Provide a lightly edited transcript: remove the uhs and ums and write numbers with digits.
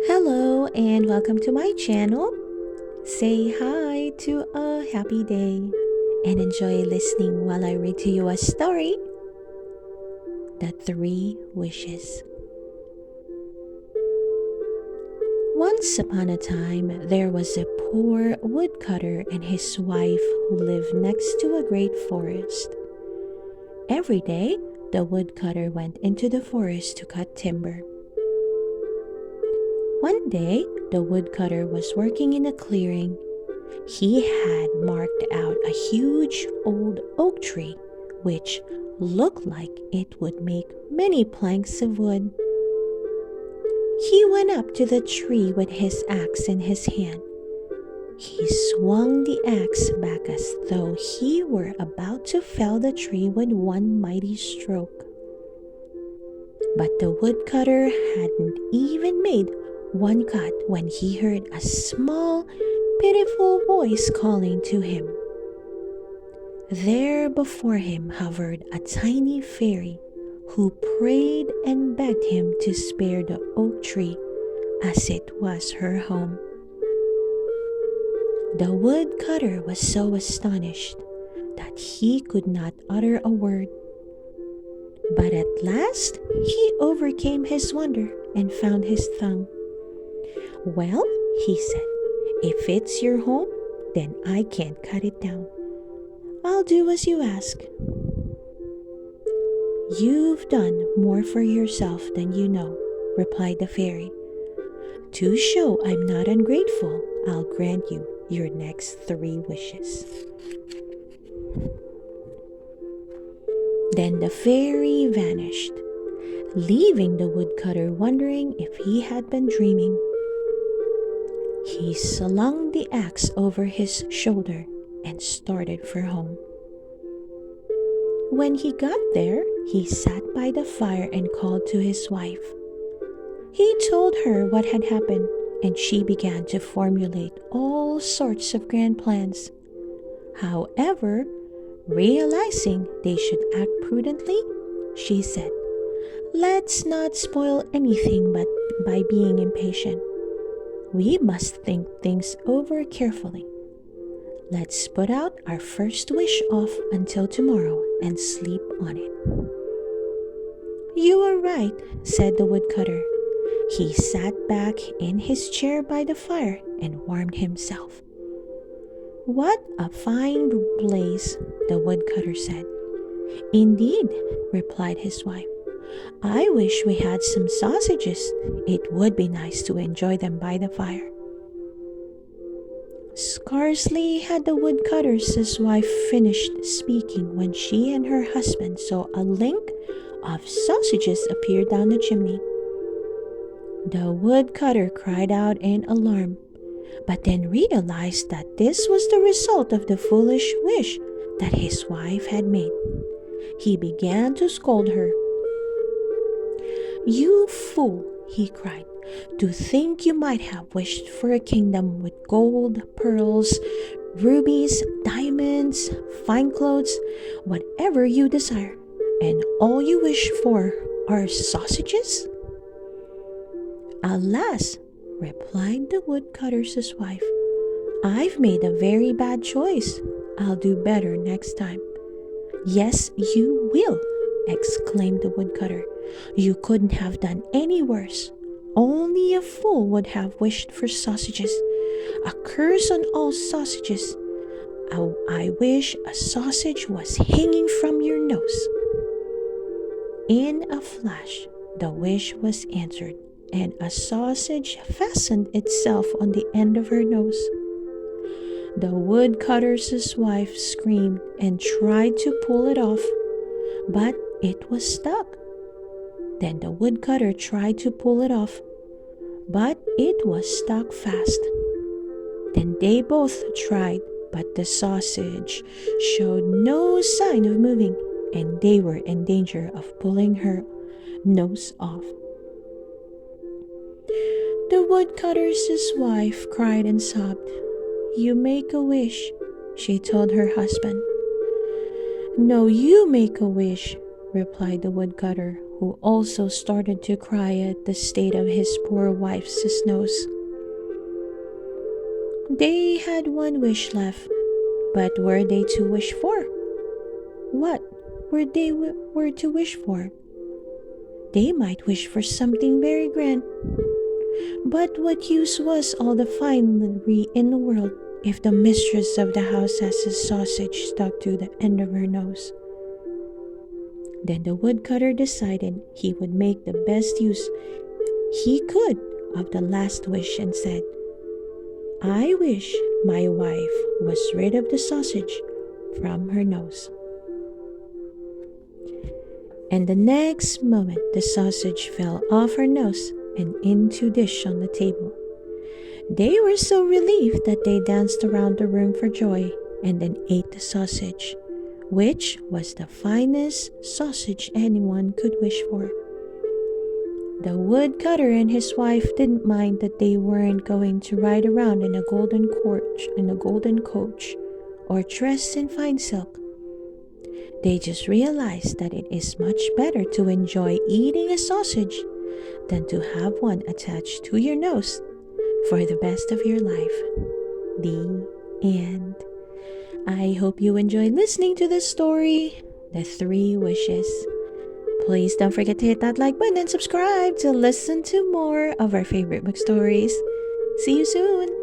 Hello and welcome to my channel. Say hi to a happy day and enjoy listening while I read to you a story. The Three Wishes. Once upon a time, there was a poor woodcutter and his wife who lived next to a great forest. Every day, the woodcutter went into the forest to cut timber. One day, the woodcutter was working in a clearing. He had marked out a huge old oak tree, which looked like it would make many planks of wood. He went up to the tree with his axe in his hand. He swung the axe back as though he were about to fell the tree with one mighty stroke. But the woodcutter hadn't even made one cut when he heard a small, pitiful voice calling to him. There before him hovered a tiny fairy who prayed and begged him to spare the oak tree as it was her home. The woodcutter was so astonished that he could not utter a word. But at last he overcame his wonder and found his tongue. "Well," he said, "if it's your home, then I can't cut it down. I'll do as you ask." "You've done more for yourself than you know," replied the fairy. "To show I'm not ungrateful, I'll grant you your next 3 wishes." Then the fairy vanished, leaving the woodcutter wondering if he had been dreaming. He slung the axe over his shoulder and started for home. When he got there, he sat by the fire and called to his wife. He told her what had happened, and she began to formulate all sorts of grand plans. However, realizing they should act prudently, she said, "Let's not spoil anything but by being impatient. We must think things over carefully. Let's put out our first wish off until tomorrow and sleep on it." "You are right," said the woodcutter. He sat back in his chair by the fire and warmed himself. "What a fine blaze," the woodcutter said. "Indeed," replied his wife. "I wish we had some sausages. It would be nice to enjoy them by the fire." Scarcely had the woodcutter's wife finished speaking when she and her husband saw a link of sausages appear down the chimney. The woodcutter cried out in alarm, but then realized that this was the result of the foolish wish that his wife had made. He began to scold her. "You fool," he cried, "to think you might have wished for a kingdom with gold, pearls, rubies, diamonds, fine clothes, whatever you desire, and all you wish for are sausages?" "Alas," replied the woodcutter's wife, "I've made a very bad choice. I'll do better next time." "Yes, you will," exclaimed the woodcutter. "You couldn't have done any worse. Only a fool would have wished for sausages. A curse on all sausages. I wish a sausage was hanging from your nose." In a flash, the wish was answered, and a sausage fastened itself on the end of her nose. The woodcutter's wife screamed and tried to pull it off, but it was stuck. Then the woodcutter tried to pull it off, but it was stuck fast. Then they both tried, but the sausage showed no sign of moving, and they were in danger of pulling her nose off. The woodcutter's wife cried and sobbed. "You make a wish," she told her husband. "No, you make a wish," replied the woodcutter, who also started to cry at the state of his poor wife's nose. They had one wish left, but were they to wish for? What were to wish for? They might wish for something very grand. But what use was all the finery in the world if the mistress of the house has a sausage stuck to the end of her nose? Then the woodcutter decided he would make the best use he could of the last wish and said, "I wish my wife was rid of the sausage from her nose." And the next moment the sausage fell off her nose and into dish on the table. They were so relieved that they danced around the room for joy and then ate the sausage, which was the finest sausage anyone could wish for. The woodcutter and his wife didn't mind that they weren't going to ride around in a golden coach or dressed in fine silk. They just realized that it is much better to enjoy eating a sausage than to have one attached to your nose for the best of your life. The end. I hope you enjoyed listening to this story, The Three Wishes. Please don't forget to hit that like button and subscribe to listen to more of our favorite book stories. See you soon!